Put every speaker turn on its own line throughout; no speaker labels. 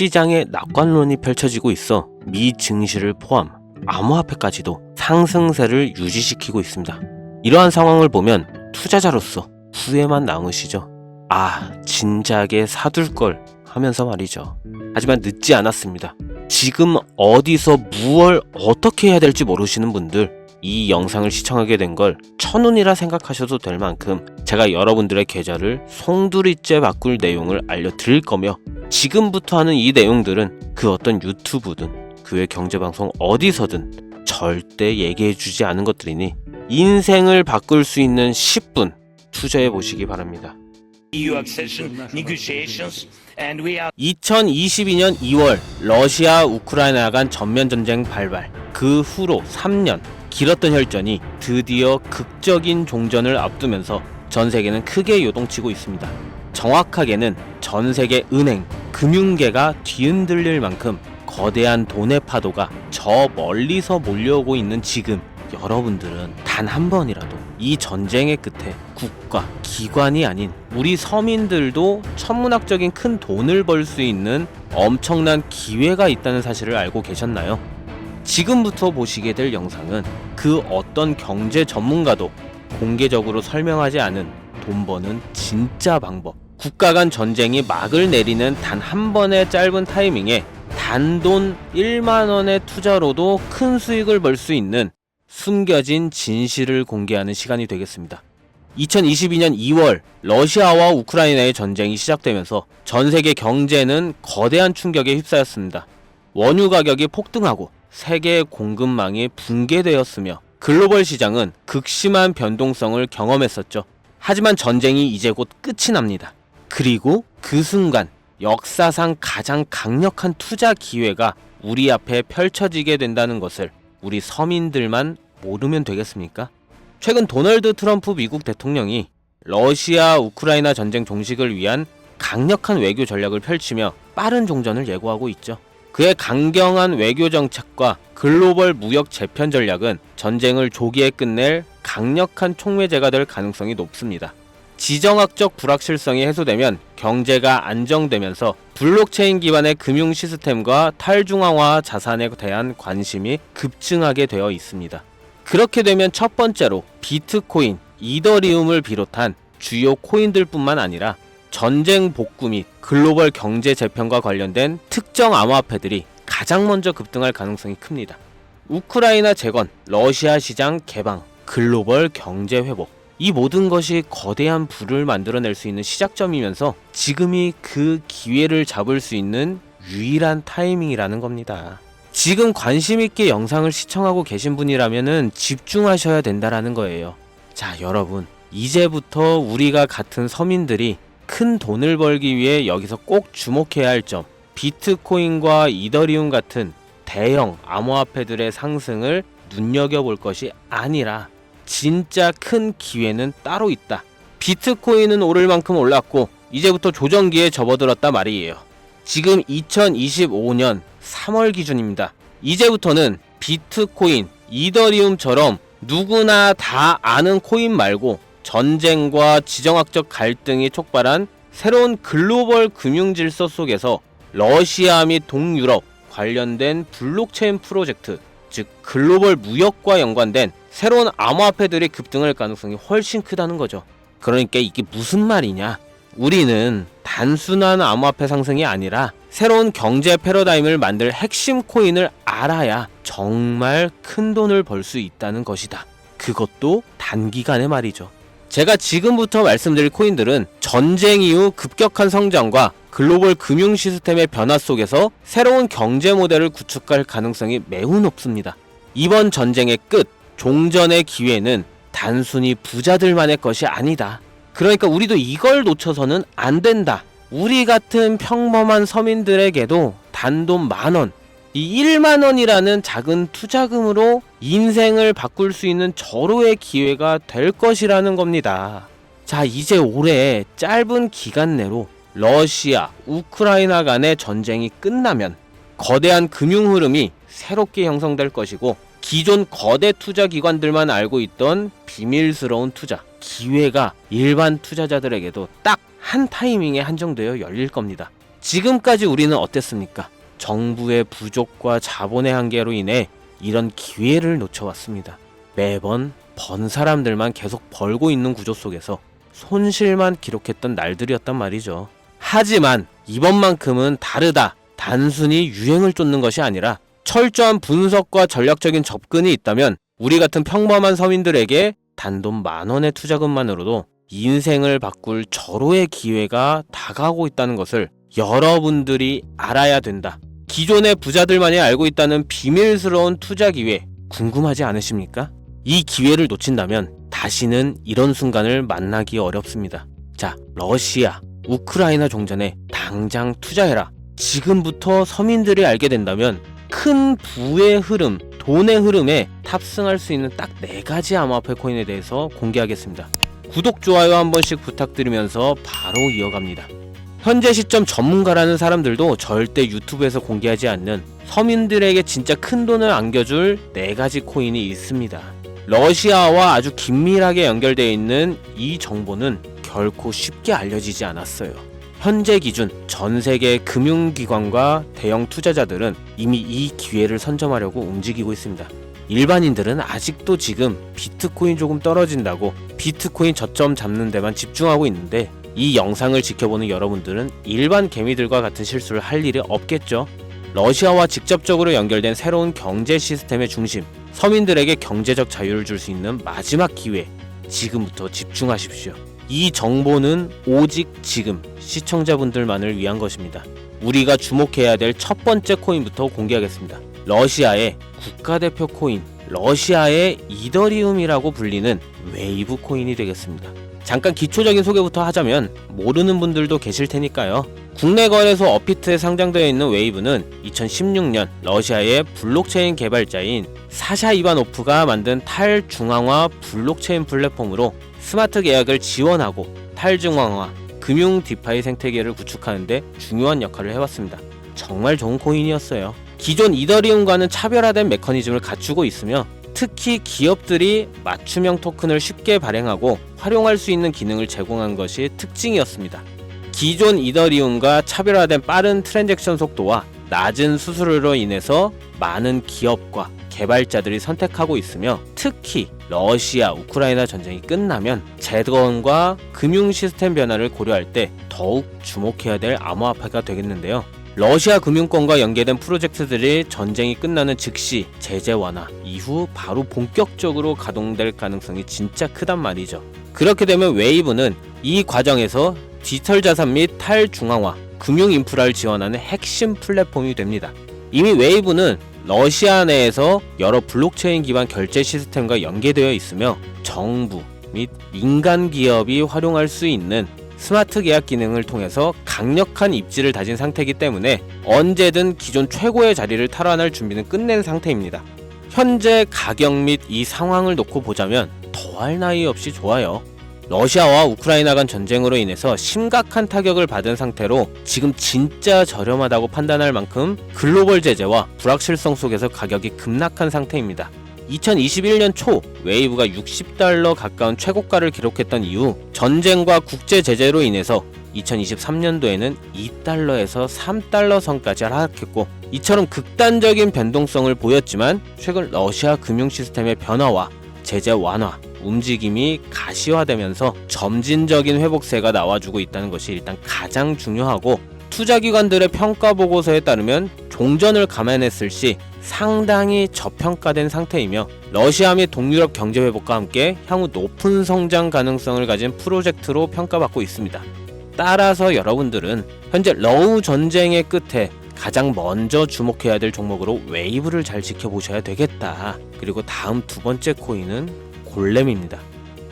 시장에 낙관론이 펼쳐지고 있어 미 증시를 포함 암호화폐까지도 상승세를 유지시키고 있습니다. 이러한 상황을 보면 투자자로서 후회만 남으시죠. 진작에 사둘걸 하면서 말이죠. 하지만 늦지 않았습니다. 지금 어디서 무얼 어떻게 해야 될지 모르시는 분들, 이 영상을 시청하게 된 걸 천운이라 생각하셔도 될 만큼 제가 여러분들의 계좌를 송두리째 바꿀 내용을 알려드릴 거며, 지금부터 하는 이 내용들은 그 어떤 유튜브든 그 외 경제방송 어디서든 절대 얘기해주지 않은 것들이니 인생을 바꿀 수 있는 10분 투자해 보시기 바랍니다. 2022년 2월 러시아 우크라이나 간 전면전쟁 발발, 그 후로 3년 길었던 혈전이 드디어 극적인 종전을 앞두면서 전 세계는 크게 요동치고 있습니다. 정확하게는 전 세계 은행, 금융계가 뒤흔들릴 만큼 거대한 돈의 파도가 저 멀리서 몰려오고 있는 지금, 여러분들은 단 한 번이라도 이 전쟁의 끝에 국가, 기관이 아닌 우리 서민들도 천문학적인 큰 돈을 벌 수 있는 엄청난 기회가 있다는 사실을 알고 계셨나요? 지금부터 보시게 될 영상은 그 어떤 경제 전문가도 공개적으로 설명하지 않은 돈 버는 진짜 방법, 국가 간 전쟁이 막을 내리는 단 한 번의 짧은 타이밍에 단돈 1만원의 투자로도 큰 수익을 벌 수 있는 숨겨진 진실을 공개하는 시간이 되겠습니다. 2022년 2월 러시아와 우크라이나의 전쟁이 시작되면서 전 세계 경제는 거대한 충격에 휩싸였습니다. 원유 가격이 폭등하고 세계 공급망이 붕괴되었으며 글로벌 시장은 극심한 변동성을 경험했었죠. 하지만 전쟁이 이제 곧 끝이 납니다. 그리고 그 순간 역사상 가장 강력한 투자 기회가 우리 앞에 펼쳐지게 된다는 것을 우리 서민들만 모르면 되겠습니까? 최근 도널드 트럼프 미국 대통령이 러시아 우크라이나 전쟁 종식을 위한 강력한 외교 전략을 펼치며 빠른 종전을 예고하고 있죠. 그의 강경한 외교 정책과 글로벌 무역 재편 전략은 전쟁을 조기에 끝낼 강력한 촉매제가 될 가능성이 높습니다. 지정학적 불확실성이 해소되면 경제가 안정되면서 블록체인 기반의 금융 시스템과 탈중앙화 자산에 대한 관심이 급증하게 되어 있습니다. 그렇게 되면 첫 번째로 비트코인, 이더리움을 비롯한 주요 코인들뿐만 아니라 전쟁 복구 및 글로벌 경제 재편과 관련된 특정 암호화폐들이 가장 먼저 급등할 가능성이 큽니다. 우크라이나 재건, 러시아 시장 개방, 글로벌 경제 회복, 이 모든 것이 거대한 부를 만들어낼 수 있는 시작점이면서 지금이 그 기회를 잡을 수 있는 유일한 타이밍이라는 겁니다. 지금 관심있게 영상을 시청하고 계신 분이라면 집중하셔야 된다라는 거예요. 자, 여러분, 이제부터 우리가 같은 서민들이 큰 돈을 벌기 위해 여기서 꼭 주목해야 할 점, 비트코인과 이더리움 같은 대형 암호화폐들의 상승을 눈여겨볼 것이 아니라 진짜 큰 기회는 따로 있다. 비트코인은 오를 만큼 올랐고 이제부터 조정기에 접어들었다 말이에요. 지금 2025년 3월 기준입니다. 이제부터는 비트코인, 이더리움처럼 누구나 다 아는 코인 말고 전쟁과 지정학적 갈등이 촉발한 새로운 글로벌 금융 질서 속에서 러시아 및 동유럽 관련된 블록체인 프로젝트, 즉 글로벌 무역과 연관된 새로운 암호화폐들의 급등할 가능성이 훨씬 크다는 거죠. 그러니까 이게 무슨 말이냐? 우리는 단순한 암호화폐 상승이 아니라 새로운 경제 패러다임을 만들 핵심 코인을 알아야 정말 큰 돈을 벌 수 있다는 것이다. 그것도 단기간에 말이죠. 제가 지금부터 말씀드릴 코인들은 전쟁 이후 급격한 성장과 글로벌 금융 시스템의 변화 속에서 새로운 경제 모델을 구축할 가능성이 매우 높습니다. 이번 전쟁의 끝, 종전의 기회는 단순히 부자들만의 것이 아니다. 그러니까 우리도 이걸 놓쳐서는 안 된다. 우리 같은 평범한 서민들에게도 단돈 10,000원, 이 1만원이라는 작은 투자금으로 인생을 바꿀 수 있는 절호의 기회가 될 것이라는 겁니다. 자, 이제 올해 짧은 기간 내로 러시아, 우크라이나 간의 전쟁이 끝나면 거대한 금융 흐름이 새롭게 형성될 것이고, 기존 거대 투자 기관들만 알고 있던 비밀스러운 투자, 기회가 일반 투자자들에게도 딱 한 타이밍에 한정되어 열릴 겁니다. 지금까지 우리는 어땠습니까? 정부의 부족과 자본의 한계로 인해 이런 기회를 놓쳐왔습니다. 매번 번 사람들만 계속 벌고 있는 구조 속에서 손실만 기록했던 날들이었단 말이죠. 하지만 이번만큼은 다르다. 단순히 유행을 쫓는 것이 아니라 철저한 분석과 전략적인 접근이 있다면 우리 같은 평범한 서민들에게 단돈 10,000원의 투자금만으로도 인생을 바꿀 절호의 기회가 다가오고 있다는 것을 여러분들이 알아야 된다. 기존의 부자들만이 알고 있다는 비밀스러운 투자 기회 궁금하지 않으십니까? 이 기회를 놓친다면 다시는 이런 순간을 만나기 어렵습니다. 자, 러시아, 우크라이나 종전에 당장 투자해라. 지금부터 서민들이 알게 된다면 큰 부의 흐름, 돈의 흐름에 탑승할 수 있는 딱 4가지 암호화폐 코인에 대해서 공개하겠습니다. 구독, 좋아요 한 번씩 부탁드리면서 바로 이어갑니다. 현재 시점 전문가라는 사람들도 절대 유튜브에서 공개하지 않는 서민들에게 진짜 큰 돈을 안겨줄 4가지 코인이 있습니다. 러시아와 아주 긴밀하게 연결되어 있는 이 정보는 결코 쉽게 알려지지 않았어요. 현재 기준 전 세계 금융기관과 대형 투자자들은 이미 이 기회를 선점하려고 움직이고 있습니다. 일반인들은 아직도 지금 비트코인 조금 떨어진다고 비트코인 저점 잡는 데만 집중하고 있는데 이 영상을 지켜보는 여러분들은 일반 개미들과 같은 실수를 할 일이 없겠죠. 러시아와 직접적으로 연결된 새로운 경제 시스템의 중심, 서민들에게 경제적 자유를 줄 수 있는 마지막 기회, 지금부터 집중하십시오. 이 정보는 오직 지금 시청자분들만을 위한 것입니다. 우리가 주목해야 될 첫 번째 코인부터 공개하겠습니다. 러시아의 국가대표 코인, 러시아의 이더리움이라고 불리는 웨이브 코인이 되겠습니다. 잠깐 기초적인 소개부터 하자면 모르는 분들도 계실 테니까요. 국내 거래소 업비트에 상장되어 있는 웨이브는 2016년 러시아의 블록체인 개발자인 사샤 이바노프가 만든 탈중앙화 블록체인 플랫폼으로 스마트 계약을 지원하고 탈중앙화, 금융 디파이 생태계를 구축하는 데 중요한 역할을 해왔습니다. 정말 좋은 코인이었어요. 기존 이더리움과는 차별화된 메커니즘을 갖추고 있으며 특히 기업들이 맞춤형 토큰을 쉽게 발행하고 활용할 수 있는 기능을 제공한 것이 특징이었습니다. 기존 이더리움과 차별화된 빠른 트랜잭션 속도와 낮은 수수료로 인해서 많은 기업과 개발자들이 선택하고 있으며 특히 러시아, 우크라이나 전쟁이 끝나면 재건과 금융 시스템 변화를 고려할 때 더욱 주목해야 될 암호화폐가 되겠는데요. 러시아 금융권과 연계된 프로젝트들이 전쟁이 끝나는 즉시 제재 완화 이후 바로 본격적으로 가동될 가능성이 진짜 크단 말이죠. 그렇게 되면 웨이브는 이 과정에서 디지털 자산 및 탈중앙화, 금융 인프라를 지원하는 핵심 플랫폼이 됩니다. 이미 웨이브는 러시아 내에서 여러 블록체인 기반 결제 시스템과 연계되어 있으며 정부 및 민간 기업이 활용할 수 있는 스마트 계약 기능을 통해서 강력한 입지를 다진 상태이기 때문에 언제든 기존 최고의 자리를 탈환할 준비는 끝낸 상태입니다. 현재 가격 및 이 상황을 놓고 보자면 더할 나위 없이 좋아요. 러시아와 우크라이나 간 전쟁으로 인해서 심각한 타격을 받은 상태로 지금 진짜 저렴하다고 판단할 만큼 글로벌 제재와 불확실성 속에서 가격이 급락한 상태입니다. 2021년 초 웨이브가 $60 가까운 최고가를 기록했던 이후 전쟁과 국제 제재로 인해서 2023년도에는 $2에서 $3 선까지 하락했고 이처럼 극단적인 변동성을 보였지만 최근 러시아 금융 시스템의 변화와 제재 완화, 움직임이 가시화되면서 점진적인 회복세가 나와주고 있다는 것이 일단 가장 중요하고 투자기관들의 평가 보고서에 따르면 종전을 감안했을 시 상당히 저평가된 상태이며 러시아 및 동유럽 경제 회복과 함께 향후 높은 성장 가능성을 가진 프로젝트로 평가받고 있습니다. 따라서 여러분들은 현재 러우 전쟁의 끝에 가장 먼저 주목해야 될 종목으로 웨이브를 잘 지켜보셔야 되겠다. 그리고 다음 두 번째 코인은 골렘입니다.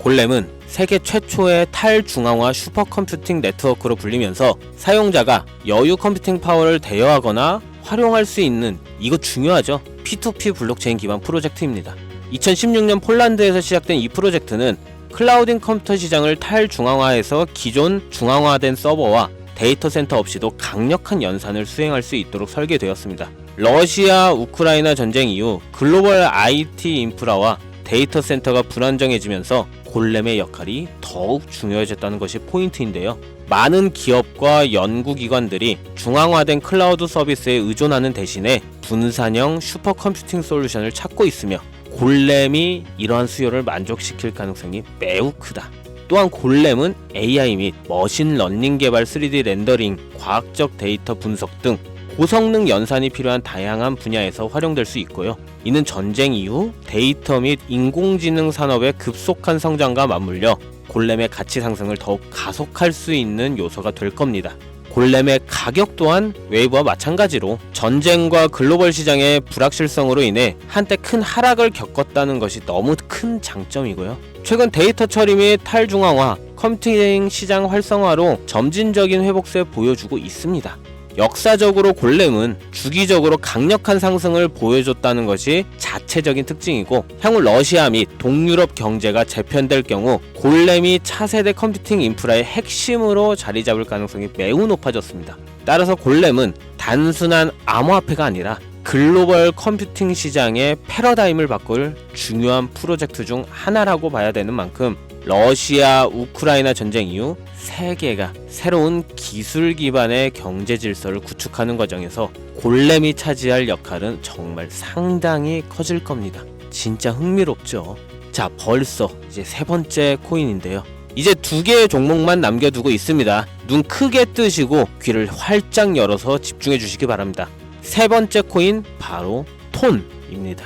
골렘은 세계 최초의 탈중앙화 슈퍼컴퓨팅 네트워크로 불리면서 사용자가 여유 컴퓨팅 파워를 대여하거나 활용할 수 있는, 이거 중요하죠, P2P 블록체인 기반 프로젝트입니다. 2016년 폴란드에서 시작된 이 프로젝트는 클라우딩 컴퓨터 시장을 탈중앙화해서 기존 중앙화된 서버와 데이터 센터 없이도 강력한 연산을 수행할 수 있도록 설계되었습니다. 러시아, 우크라이나 전쟁 이후 글로벌 IT 인프라와 데이터 센터가 불안정해지면서 골렘의 역할이 더욱 중요해졌다는 것이 포인트인데요. 많은 기업과 연구기관들이 중앙화된 클라우드 서비스에 의존하는 대신에 분산형 슈퍼컴퓨팅 솔루션을 찾고 있으며 골렘이 이러한 수요를 만족시킬 가능성이 매우 크다. 또한 골렘은 AI 및 머신러닝 개발 3D 렌더링, 과학적 데이터 분석 등 고성능 연산이 필요한 다양한 분야에서 활용될 수 있고요. 이는 전쟁 이후 데이터 및 인공지능 산업의 급속한 성장과 맞물려 골렘의 가치 상승을 더욱 가속할 수 있는 요소가 될 겁니다. 골렘의 가격 또한 웨이브와 마찬가지로 전쟁과 글로벌 시장의 불확실성으로 인해 한때 큰 하락을 겪었다는 것이 너무 큰 장점이고요. 최근 데이터 처리 및 탈중앙화, 컴퓨팅 시장 활성화로 점진적인 회복세 보여주고 있습니다. 역사적으로 골렘은 주기적으로 강력한 상승을 보여줬다는 것이 자체적인 특징이고, 향후 러시아 및 동유럽 경제가 재편될 경우 골렘이 차세대 컴퓨팅 인프라의 핵심으로 자리 잡을 가능성이 매우 높아졌습니다. 따라서 골렘은 단순한 암호화폐가 아니라 글로벌 컴퓨팅 시장의 패러다임을 바꿀 중요한 프로젝트 중 하나라고 봐야 되는 만큼, 러시아 우크라이나 전쟁 이후 세계가 새로운 기술 기반의 경제 질서를 구축하는 과정에서 골렘이 차지할 역할은 정말 상당히 커질 겁니다. 진짜 흥미롭죠? 자, 벌써 이제 세 번째 코인인데요. 이제 두 개의 종목만 남겨두고 있습니다. 눈 크게 뜨시고 귀를 활짝 열어서 집중해 주시기 바랍니다. 세 번째 코인 바로 톤입니다.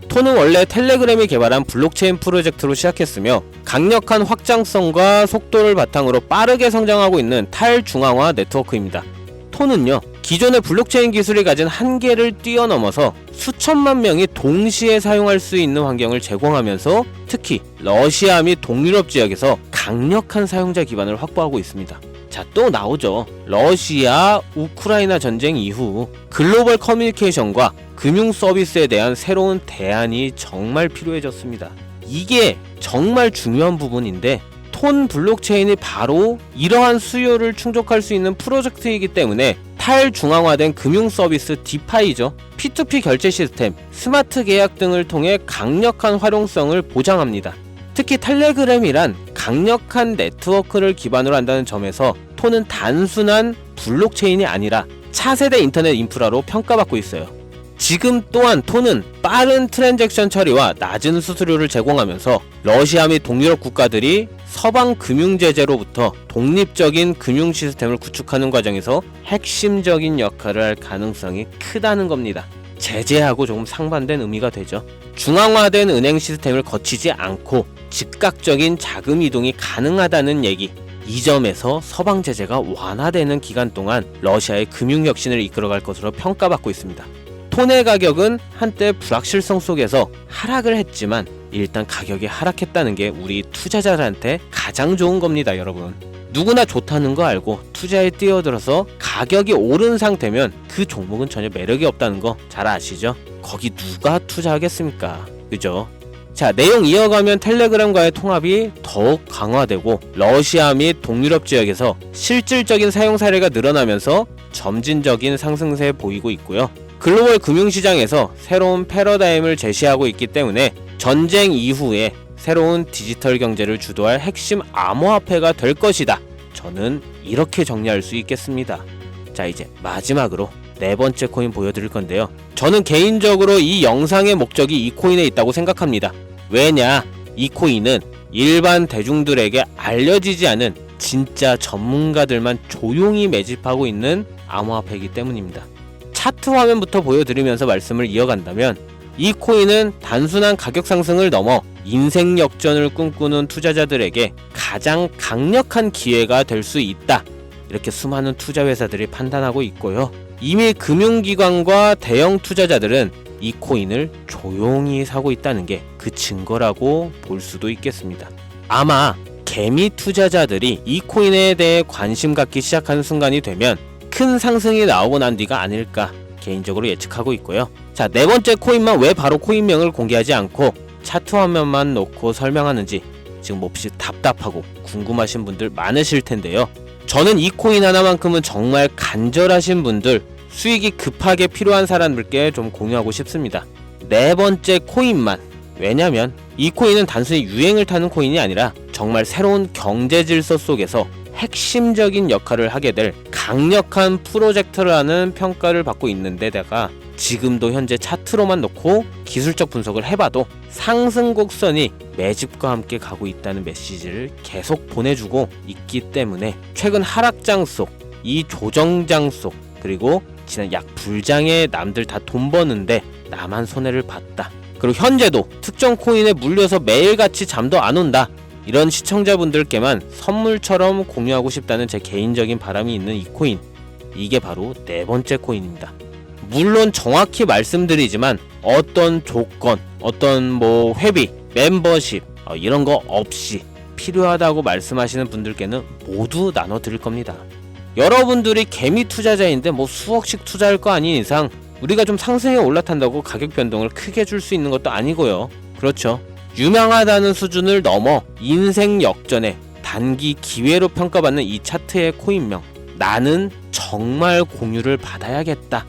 톤은 원래 텔레그램이 개발한 블록체인 프로젝트로 시작했으며 강력한 확장성과 속도를 바탕으로 빠르게 성장하고 있는 탈중앙화 네트워크입니다. 톤은요, 기존의 블록체인 기술이 가진 한계를 뛰어넘어서 수천만 명이 동시에 사용할 수 있는 환경을 제공하면서 특히 러시아 및 동유럽 지역에서 강력한 사용자 기반을 확보하고 있습니다. 자, 또 나오죠. 러시아 우크라이나 전쟁 이후 글로벌 커뮤니케이션과 금융 서비스에 대한 새로운 대안이 정말 필요해졌습니다. 이게 정말 중요한 부분인데, 톤 블록체인이 바로 이러한 수요를 충족할 수 있는 프로젝트이기 때문에 탈중앙화된 금융 서비스 디파이죠. P2P 결제 시스템, 스마트 계약 등을 통해 강력한 활용성을 보장합니다. 특히 텔레그램이란 강력한 네트워크를 기반으로 한다는 점에서 톤은 단순한 블록체인이 아니라 차세대 인터넷 인프라로 평가받고 있어요. 지금 또한 톤은 빠른 트랜잭션 처리와 낮은 수수료를 제공하면서 러시아 및 동유럽 국가들이 서방 금융 제재로부터 독립적인 금융 시스템을 구축하는 과정에서 핵심적인 역할을 할 가능성이 크다는 겁니다. 제재하고 조금 상반된 의미가 되죠. 중앙화된 은행 시스템을 거치지 않고 즉각적인 자금 이동이 가능하다는 얘기. 이 점에서 서방 제재가 완화되는 기간 동안 러시아의 금융 혁신을 이끌어갈 것으로 평가받고 있습니다. 톤의 가격은 한때 불확실성 속에서 하락을 했지만 일단 가격이 하락했다는 게 우리 투자자들한테 가장 좋은 겁니다, 여러분. 누구나 좋다는 거 알고 투자에 뛰어들어서 가격이 오른 상태면 그 종목은 전혀 매력이 없다는 거 잘 아시죠? 거기 누가 투자하겠습니까? 그죠? 자, 내용 이어가면 텔레그램과의 통합이 더욱 강화되고 러시아 및 동유럽 지역에서 실질적인 사용 사례가 늘어나면서 점진적인 상승세 보이고 있고요. 글로벌 금융시장에서 새로운 패러다임을 제시하고 있기 때문에 전쟁 이후에 새로운 디지털 경제를 주도할 핵심 암호화폐가 될 것이다. 저는 이렇게 정리할 수 있겠습니다. 자, 이제 마지막으로 네 번째 코인 보여드릴 건데요. 저는 개인적으로 이 영상의 목적이 이 코인에 있다고 생각합니다. 왜냐? 이 코인은 일반 대중들에게 알려지지 않은 진짜 전문가들만 조용히 매집하고 있는 암호화폐이기 때문입니다. 차트 화면부터 보여드리면서 말씀을 이어간다면, 이 코인은 단순한 가격 상승을 넘어 인생 역전을 꿈꾸는 투자자들에게 가장 강력한 기회가 될 수 있다. 이렇게 수많은 투자 회사들이 판단하고 있고요. 이미 금융기관과 대형 투자자들은 이 코인을 조용히 사고 있다는 게 그 증거라고 볼 수도 있겠습니다. 아마 개미 투자자들이 이 코인에 대해 관심 갖기 시작하는 순간이 되면 큰 상승이 나오고 난 뒤가 아닐까 개인적으로 예측하고 있고요. 자, 네 번째 코인만 왜 바로 코인명을 공개하지 않고 차트 화면만 놓고 설명하는지 지금 몹시 답답하고 궁금하신 분들 많으실 텐데요. 저는 이 코인 하나만큼은 정말 간절하신 분들, 수익이 급하게 필요한 사람들께 좀 공유하고 싶습니다. 네 번째 코인만 왜냐면 이 코인은 단순히 유행을 타는 코인이 아니라 정말 새로운 경제 질서 속에서 핵심적인 역할을 하게 될 강력한 프로젝트라는 평가를 받고 있는데다가 지금도 현재 차트로만 놓고 기술적 분석을 해봐도 상승 곡선이 매집과 함께 가고 있다는 메시지를 계속 보내주고 있기 때문에 최근 하락장 속, 이 조정장 속, 그리고 지난 약 불장에 남들 다 돈 버는데 나만 손해를 봤다. 그리고 현재도 특정 코인에 물려서 매일같이 잠도 안 온다. 이런 시청자분들께만 선물처럼 공유하고 싶다는 제 개인적인 바람이 있는 이 코인, 이게 바로 네 번째 코인입니다. 물론 정확히 말씀드리지만 어떤 조건, 어떤 회비, 멤버십 이런 거 없이 필요하다고 말씀하시는 분들께는 모두 나눠드릴 겁니다. 여러분들이 개미 투자자인데 수억씩 투자할 거 아닌 이상 우리가 좀 상승에 올라탄다고 가격 변동을 크게 줄 수 있는 것도 아니고요. 그렇죠. 유명하다는 수준을 넘어 인생 역전에 단기 기회로 평가받는 이 차트의 코인명, 나는 정말 공유를 받아야겠다.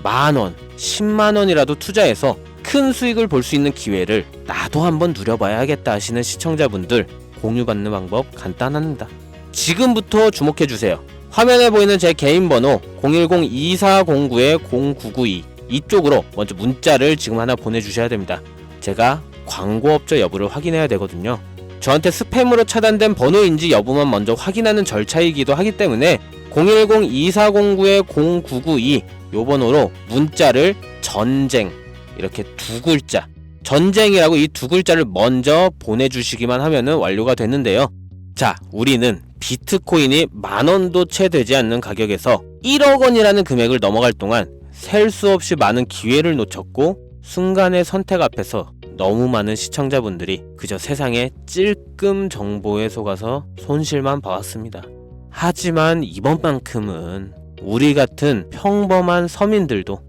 10,000원, 10만원이라도 투자해서 큰 수익을 볼 수 있는 기회를 나도 한번 누려봐야겠다 하시는 시청자분들, 공유받는 방법 간단합니다. 지금부터 주목해주세요. 화면에 보이는 제 개인 번호 010-2409-0992 이쪽으로 먼저 문자를 지금 하나 보내주셔야 됩니다. 제가 광고업자 여부를 확인해야 되거든요. 저한테 스팸으로 차단된 번호인지 여부만 먼저 확인하는 절차이기도 하기 때문에 010-2409-0992 요 번호로 문자를 전쟁, 이렇게 두 글자, 전쟁이라고 이 두 글자를 먼저 보내주시기만 하면은 완료가 되는데요. 자, 우리는 비트코인이 10,000원도 채 되지 않는 가격에서 1억 원이라는 금액을 넘어갈 동안 셀 수 없이 많은 기회를 놓쳤고, 순간의 선택 앞에서 너무 많은 시청자분들이 그저 세상의 찔끔 정보에 속아서 손실만 봐왔습니다. 하지만 이번만큼은 우리 같은 평범한 서민들도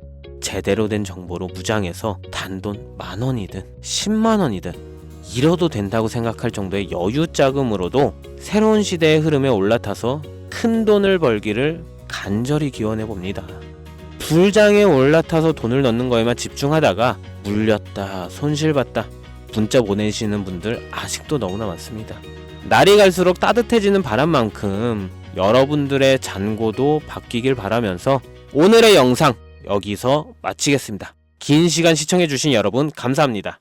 제대로 된 정보로 무장해서 단돈 10,000원이든 10만원이든 잃어도 된다고 생각할 정도의 여유 자금으로도 새로운 시대의 흐름에 올라타서 큰 돈을 벌기를 간절히 기원해 봅니다. 불장에 올라타서 돈을 넣는 거에만 집중하다가 물렸다, 손실봤다 문자 보내시는 분들 아직도 너무나 많습니다. 날이 갈수록 따뜻해지는 바람만큼 여러분들의 잔고도 바뀌길 바라면서 오늘의 영상 여기서 마치겠습니다. 긴 시간 시청해주신 여러분 감사합니다.